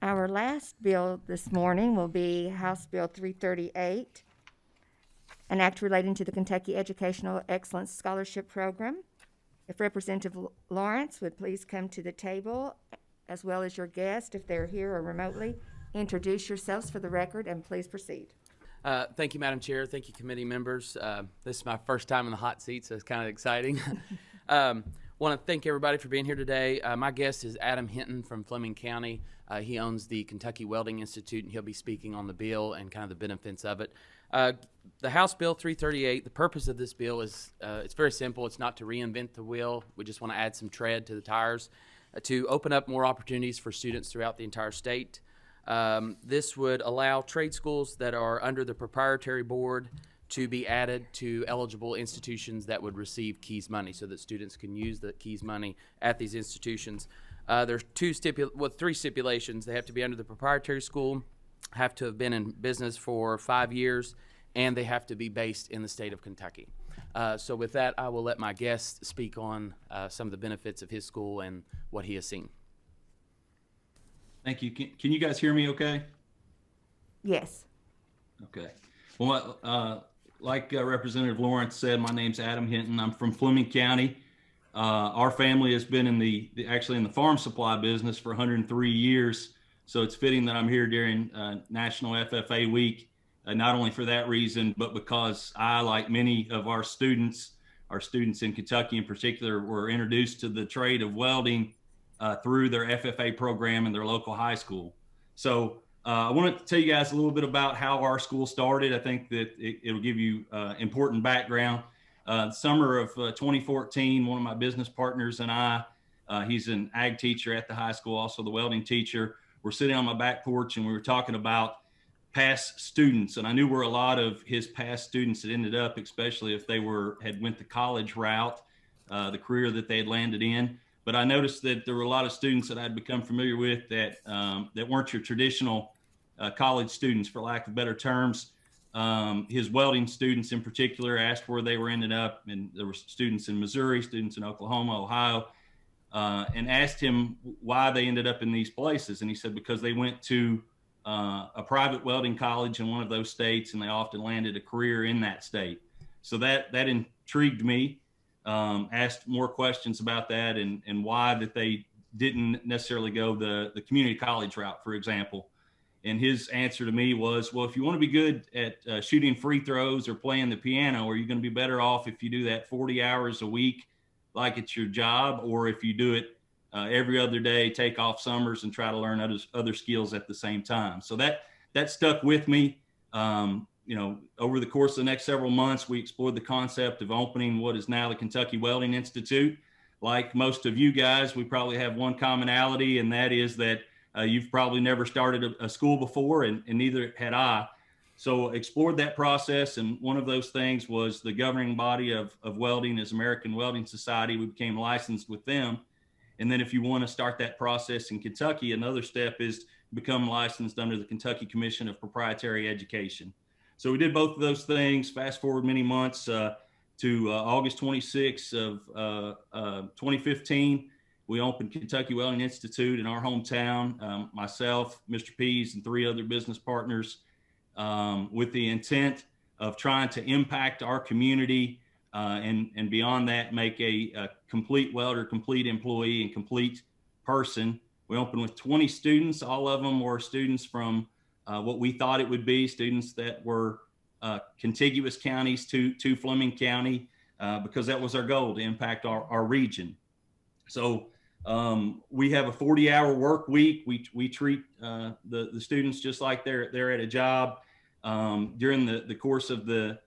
Our last bill this morning will be House Bill 338, an act relating to the Kentucky Educational Excellence Scholarship Program. If Representative Lawrence would please come to the table, as well as your guest, if they're here or remotely. Introduce yourselves for the record and please proceed. Thank you, Madam Chair. Thank you, committee members. This is my first time in the hot seat, so it's kind of exciting. Want to thank everybody for being here today. My guest is Adam Hinton from Fleming County. He owns the Kentucky Welding Institute, and he'll be speaking on the bill and kind of the benefits of it. The House Bill 338, the purpose of this bill is it's very simple. It's not to reinvent the wheel. We just want to add some tread to the tires to open up more opportunities for students throughout the entire state. This would allow trade schools that are under the proprietary board to be added to eligible institutions that would receive KEYS money so that students can use the KEYS money at these institutions. There's three stipulations. They have to be under the proprietary school, have to have been in business for 5 years, and they have to be based in the state of Kentucky. So with that, I will let my guest speak on some of the benefits of his school and what he has seen. Thank you. Can you guys hear me okay? Yes. Okay. Well, like Representative Lawrence said, my name's Adam Hinton. I'm from Fleming County. Our family has been in actually in the farm supply business for 103 years. So it's fitting that I'm here during National FFA Week, not only for that reason, but because I, like many of our students in Kentucky in particular, were introduced to the trade of welding through their FFA program in their local high school. So I wanted to tell you guys a little bit about how our school started. I think that it'll give you important background. Summer of 2014, one of my business partners and I, he's an ag teacher at the high school, also the welding teacher. We're sitting on my back porch and we were talking about past students. And I knew where a lot of his past students had ended up, especially if they had went the college route, the career that they had landed in. But I noticed that there were a lot of students that I'd become familiar with that weren't your traditional college students, for lack of better terms. His welding students in particular asked where they were ended up, and there were students in Missouri, students in Oklahoma, Ohio, and asked him why they ended up in these places. And he said because they went to a private welding college in one of those states, and they often landed a career in that state. So that intrigued me. Asked more questions about that and why that they didn't necessarily go the community college route, for example. And his answer to me was, well, if you want to be good at shooting free throws or playing the piano, are you going to be better off if you do that 40 hours a week like it's your job, or if you do it every other day, take off summers and try to learn other skills at the same time? So that stuck with me. Over the course of the next several months, we explored the concept of opening what is now the Kentucky Welding Institute. Like most of you guys, we probably have one commonality, and that is that you've probably never started a school before, and neither had I. So explored that process, and one of those things was the governing body of welding is American Welding Society. We became licensed with them. And then if you want to start that process in Kentucky, another step is become licensed under the Kentucky Commission of Proprietary Education. So we did both of those things. Fast forward many months to August 26th of 2015. We opened Kentucky Welding Institute in our hometown, myself, Mr. Pease, and 3 other business partners, with the intent of trying to impact our community and beyond that, make a complete welder, complete employee, and complete person. We opened with 20 students. All of them were students from what we thought it would be, students that were contiguous counties to Fleming County, because that was our goal, to impact our region. So we have a 40-hour work week. We treat the students just like they're at a job. During the course of the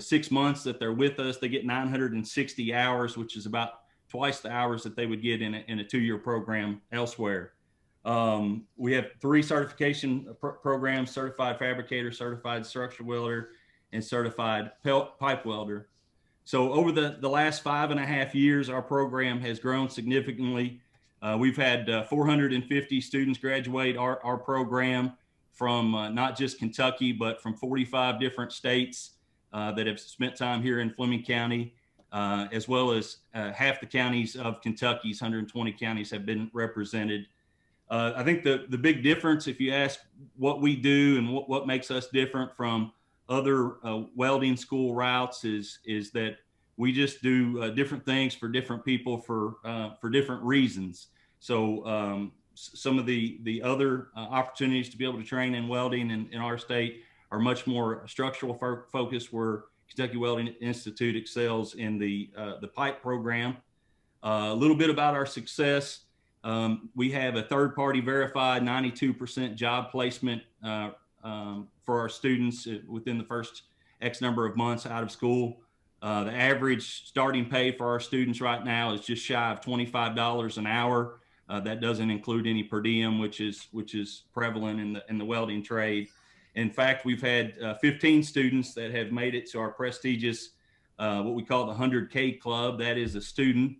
6 months that they're with us, they get 960 hours, which is about twice the hours that they would get in a 2-year program elsewhere. We have 3 certification programs: certified fabricator, certified structural welder, and certified pipe welder. So over the last 5.5 years, our program has grown significantly. We've had 450 students graduate our program from not just Kentucky, but from 45 different states that have spent time here in Fleming County, as well as half the counties of Kentucky's 120 counties have been represented. I think the big difference, if you ask what we do and what makes us different from other welding school routes, is that we just do different things for different people for different reasons. So some of the other opportunities to be able to train in welding in our state are much more structural focused, where Kentucky Welding Institute excels in the pipe program. A little bit about our success. We have a third-party verified 92% job placement for our students within the first X number of months out of school. The average starting pay for our students right now is just shy of $25 an hour. That doesn't include any per diem, which is prevalent in the welding trade. In fact, we've had 15 students that have made it to our prestigious what we call the 100K Club. That is a student.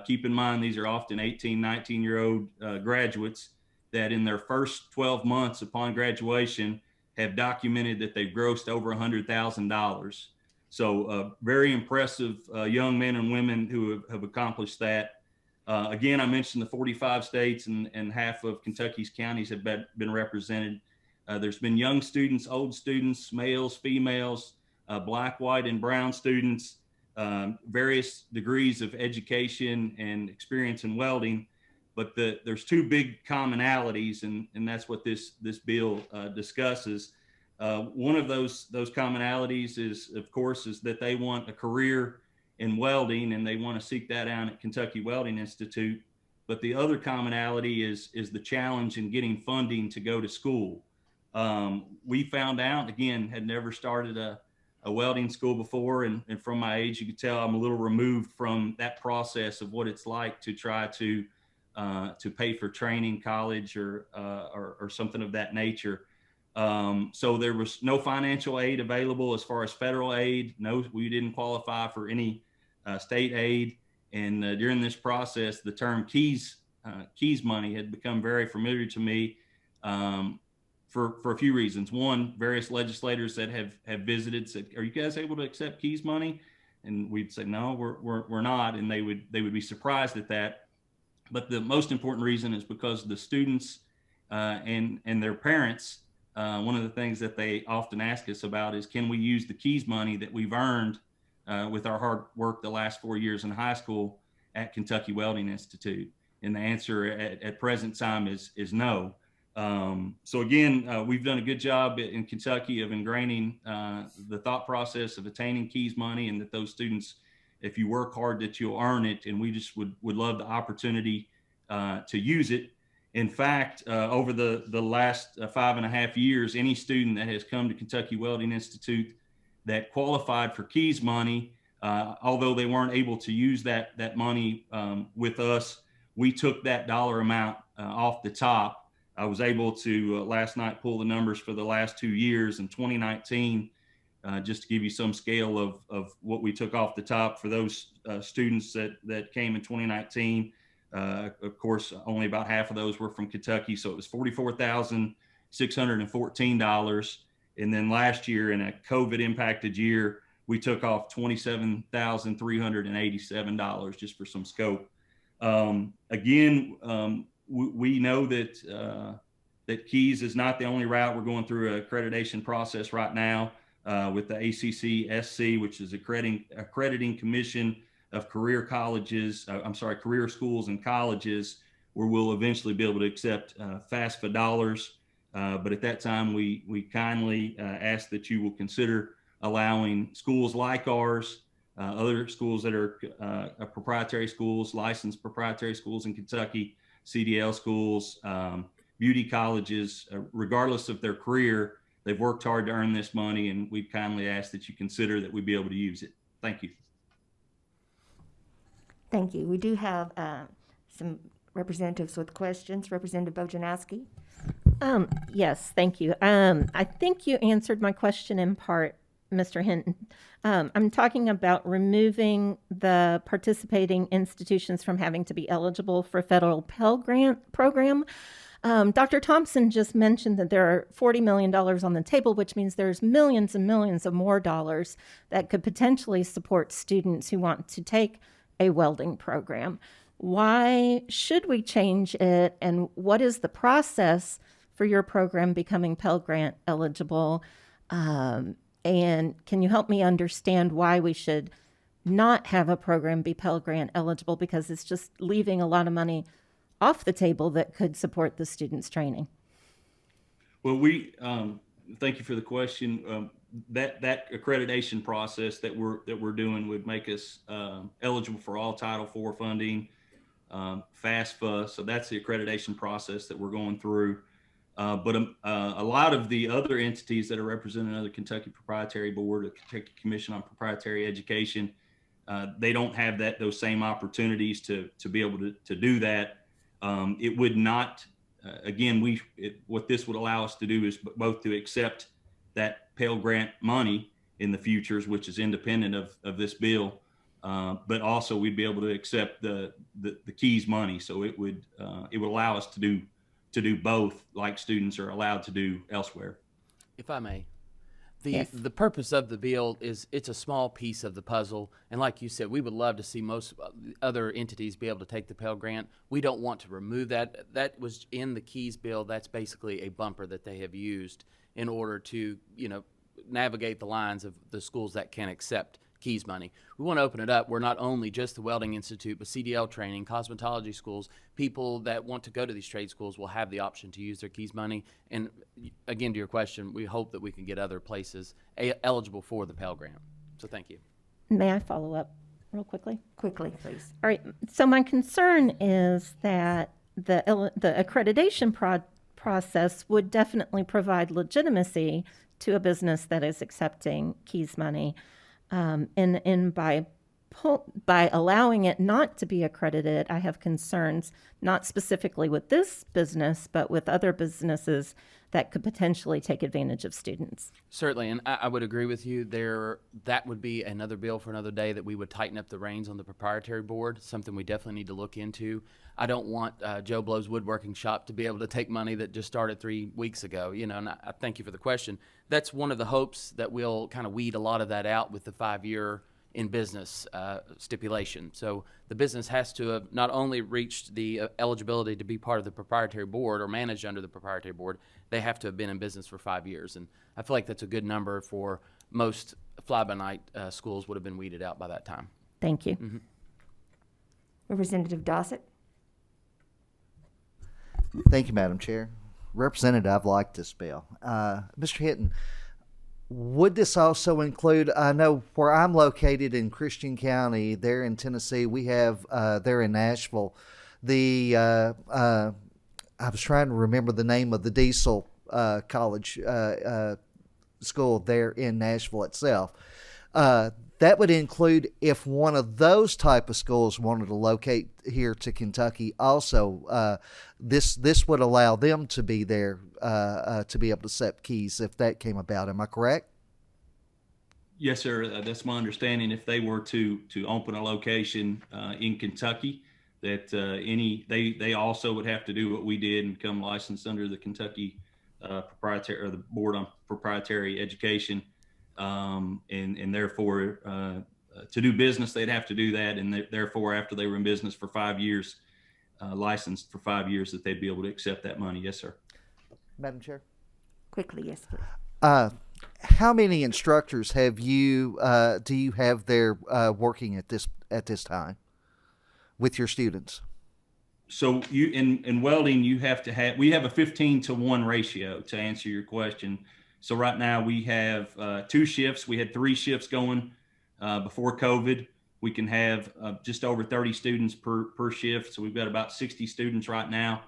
Keep in mind, these are often 18, 19-year-old graduates that in their first 12 months upon graduation have documented that they've grossed over $100,000. So very impressive young men and women who have accomplished that. Again, I mentioned the 45 states and half of Kentucky's counties have been represented. There's been young students, old students, males, females, black, white, and brown students, various degrees of education and experience in welding. But there's two big commonalities, and that's what this bill discusses. One of those commonalities is, of course, is that they want a career in welding, and they want to seek that out at Kentucky Welding Institute. But the other commonality is the challenge in getting funding to go to school. We found out, again, had never started a welding school before, and from my age, you could tell I'm a little removed from that process of what it's like to try to pay for training, college, or something of that nature. So there was no financial aid available as far as federal aid. No, we didn't qualify for any state aid. And during this process, the term keys money had become very familiar to me for a few reasons. One, various legislators that have visited said, "Are you guys able to accept keys money?" And we'd say, "No, we're not." And they would be surprised at that. But the most important reason is because the students and their parents. One of the things that they often ask us about is, can we use the keys money that we've earned with our hard work the last 4 years in high school at Kentucky Welding Institute? And the answer at present time is no. So again, we've done a good job in Kentucky of ingraining the thought process of attaining keys money, and that those students, if you work hard, that you'll earn it. And we just would love the opportunity to use it. In fact, over the last 5.5 years, any student that has come to Kentucky Welding Institute that qualified for keys money, although they weren't able to use that money with us, we took that dollar amount off the top. I was able to last night pull the numbers for the last 2 years. In 2019, just to give you some scale of what we took off the top for those students that came in 2019. Of course, only about half of those were from Kentucky, so it was $44,614. And then last year, in a COVID-impacted year, we took off $27,387 just for some scope. Again, we know that keys is not the only route. We're going through an accreditation process right now with the ACC-SC, which is accrediting commission of career schools and colleges, where we'll eventually be able to accept FAFSA dollars. But at that time, we kindly ask that you will consider allowing schools like ours, other schools that are proprietary schools, licensed proprietary schools in Kentucky, CDL schools, beauty colleges, regardless of their career, they've worked hard to earn this money, and we kindly ask that you consider that we be able to use it. Thank you. Thank you. We do have some representatives with questions. Representative Bojanowski. Yes, thank you. I think you answered my question in part, Mr. Hinton. I'm talking about removing the participating institutions from having to be eligible for a federal Pell Grant program. Dr. Thompson just mentioned that there are $40 million on the table, which means there's millions and millions of more dollars that could potentially support students who want to take a welding program. Why should we change it? And what is the process for your program becoming Pell Grant eligible? And can you help me understand why we should not have a program be Pell Grant eligible? Because it's just leaving a lot of money off the table that could support the students' training. Well, thank you for the question. That accreditation process that we're doing would make us eligible for all Title IV funding, FAFSA. So that's the accreditation process that we're going through. But a lot of the other entities that are represented under the Kentucky Proprietary Board, the Kentucky Commission on Proprietary Education, they don't have those same opportunities to be able to do that. It would not, again, what this would allow us to do is both to accept that Pell Grant money in the futures, which is independent of this bill, but also we'd be able to accept the KEYS money. So it would allow us to do both, like students are allowed to do elsewhere. If I may, Yes. the purpose of the bill is it's a small piece of the puzzle, and like you said, we would love to see most other entities be able to take the Pell Grant. We don't want to remove that. That was in the KEYS bill. That's basically a bumper that they have used in order to, navigate the lines of the schools that can accept KEYS money. We want to open it up where not only just the Welding Institute, but CDL training, cosmetology schools, people that want to go to these trade schools will have the option to use their KEYS money. And again, to your question, we hope that we can get other places eligible for the Pell Grant. So thank you. May I follow up real quickly? Quickly, please. All right. So my concern is that the accreditation process would definitely provide legitimacy to a business that is accepting KEYS money. And by allowing it not to be accredited, I have concerns, not specifically with this business, but with other businesses that could potentially take advantage of students. Certainly, and I would agree with you there. That would be another bill for another day, that we would tighten up the reins on the proprietary board, something we definitely need to look into. I don't want Joe Blow's Woodworking Shop to be able to take money that just started 3 weeks ago, and I thank you for the question. That's one of the hopes, that we'll kind of weed a lot of that out with the 5-year in business stipulation. So the business has to have not only reached the eligibility to be part of the proprietary board or managed under the proprietary board, they have to have been in business for 5 years. And I feel like that's a good number for most fly-by-night schools would have been weeded out by that time. Thank you. Mm-hmm. Representative Dossett. Thank you, Madam Chair. Representative, I've liked this bill. Mr. Hinton, would this also include, I know where I'm located in Christian County, there in Tennessee, we have, there in Nashville, I was trying to remember the name of the Diesel college school there in Nashville itself. That would include if one of those type of schools wanted to locate here to Kentucky. Also, this would allow them to be there to be able to accept KEYS if that came about. Am I correct? Yes, sir. That's my understanding. If they were to open a location in Kentucky, that they also would have to do what we did and become licensed under the Kentucky proprietary, or the Board on Proprietary Education. And therefore, to do business, they'd have to do that. And therefore, after they were in business for 5 years, licensed for 5 years, that they'd be able to accept that money. Yes, sir. Madam Chair? Quickly, yes, please. How many instructors do you have there working at this time with your students? So you in welding, we have a 15-to-1 ratio, to answer your question. So right now we have 2 shifts. We had 3 shifts going before COVID. We can have just over 30 students per shift. So we've got about 60 students right now.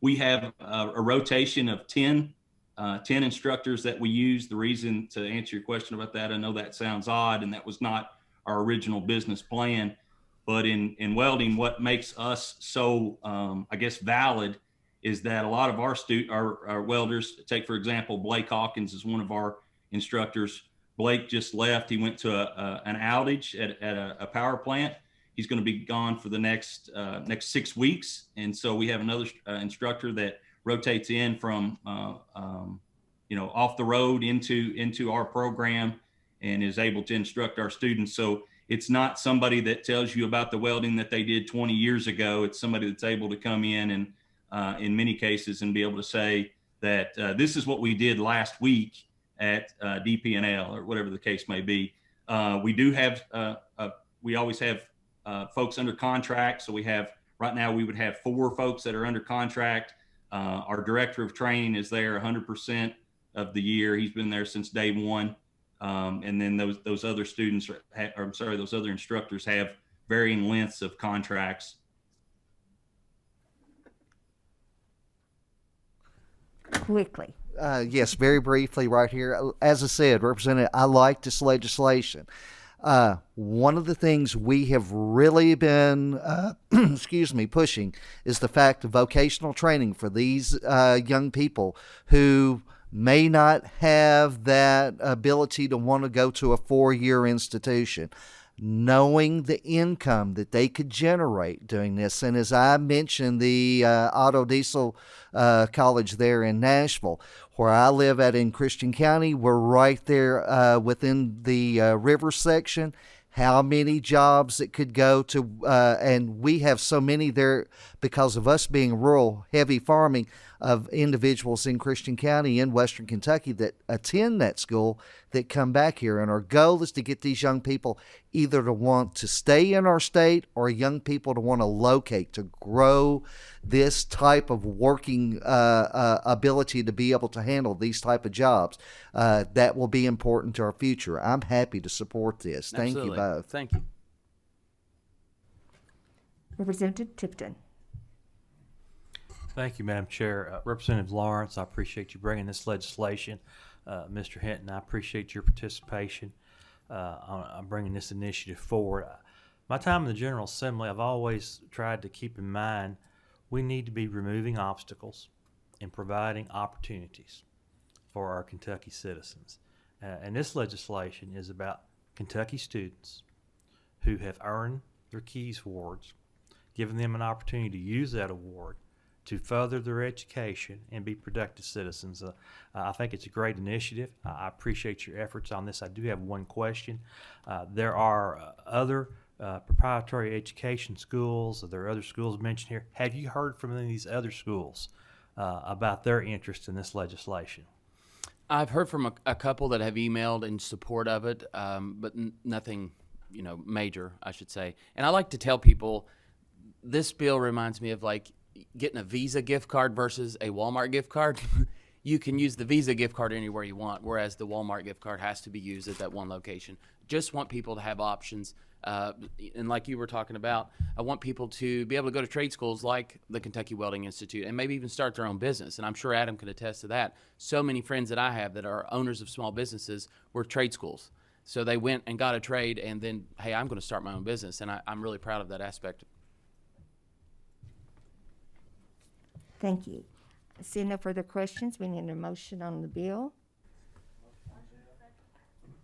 We have a rotation of 10 instructors that we use. The reason, to answer your question about that, I know that sounds odd, and that was not our original business plan. But in welding, what makes us so, I guess, valid is that a lot of our welders, take, for example, Blake Hawkins is one of our instructors. Blake just left. He went to an outage at a power plant. He's going to be gone for the next 6 weeks. And so we have another instructor that rotates in from, off the road into our program and is able to instruct our students. So it's not somebody that tells you about the welding that they did 20 years ago. It's somebody that's able to come in and in many cases and be able to say that this is what we did last week at DP&L or whatever the case may be. We do have, we always have folks under contract. So we have, right now we would have 4 folks that are under contract. Our director of training is there 100% of the year. He's been there since day one. And then those other students, those other instructors have varying lengths of contracts. Quickly. Yes, very briefly right here. As I said, Representative, I like this legislation. One of the things we have really been, pushing is the fact of vocational training for these young people who may not have that ability to want to go to a 4-year institution. Knowing the income that they could generate doing this. And as I mentioned, the auto diesel college there in Nashville, where I live at in Christian County, we're right there within the river section. How many jobs it could go to, and we have so many there because of us being rural, heavy farming, of individuals in Christian County in Western Kentucky that attend that school that come back here. And our goal is to get these young people either to want to stay in our state or young people to want to locate, to grow this type of working ability to be able to handle these type of jobs. That will be important to our future. I'm happy to support this. Thank Absolutely. you both. Thank you. Representative Tipton. Thank you, Madam Chair. Representative Lawrence, I appreciate you bringing this legislation. Mr. Hinton, I appreciate your participation on bringing this initiative forward. My time in the General Assembly, I've always tried to keep in mind we need to be removing obstacles and providing opportunities for our Kentucky citizens. And this legislation is about Kentucky students who have earned their Keys Awards, giving them an opportunity to use that award to further their education and be productive citizens. I think it's a great initiative. I appreciate your efforts on this. I do have one question. There are other proprietary education schools. There are other schools mentioned here. Have you heard from any of these other schools about their interest in this legislation? I've heard from a couple that have emailed in support of it, but nothing, major, I should say. And I like to tell people this bill reminds me of like getting a Visa gift card versus a Walmart gift card. You can use the Visa gift card anywhere you want, whereas the Walmart gift card has to be used at that one location. Just want people to have options. And like you were talking about, I want people to be able to go to trade schools like the Kentucky Welding Institute and maybe even start their own business. And I'm sure Adam could attest to that. So many friends that I have that are owners of small businesses were trade schools. So they went and got a trade and then, hey, I'm going to start my own business. And I'm really proud of that aspect. Thank you. Seeing no further questions, we need a motion on the bill.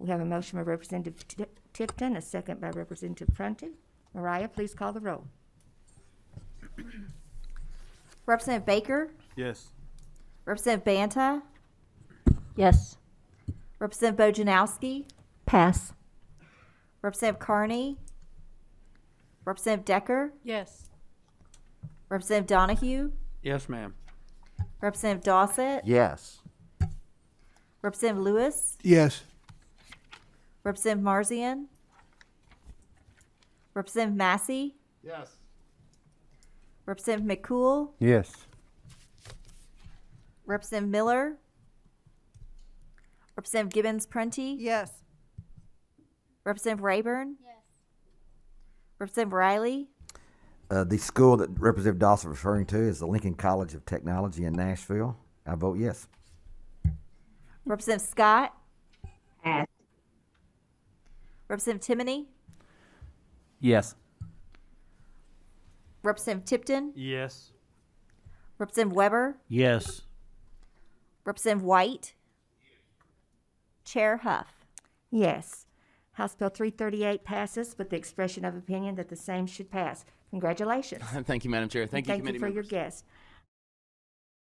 We have a motion by Representative Tipton, a second by Representative Prunty. Mariah, please call the roll. Representative Baker, Yes. Representative Banta, Yes. Representative Bojanowski, Pass. Representative Carney, Representative Decker, Yes. Representative Donahue, Yes, ma'am. Representative Dossett, Yes. Representative Lewis, Yes. Representative Marzian, Representative Massey, Yes. Representative McCool, Yes. Representative Miller, Representative Gibbons Prunty, Yes. Representative Rayburn, Representative Riley, The school that Representative Dawson was referring to is the Lincoln College of Technology in Nashville. I vote yes. Representative Scott, Representative Timoney, Yes. Representative Tipton, Yes. Representative Weber, Yes. Representative White, Chair Huff. Yes. House Bill 338 passes with the expression of opinion that the same should pass. Congratulations. Thank you, Madam Chair. Thank you, Thank you committee for your members. guest.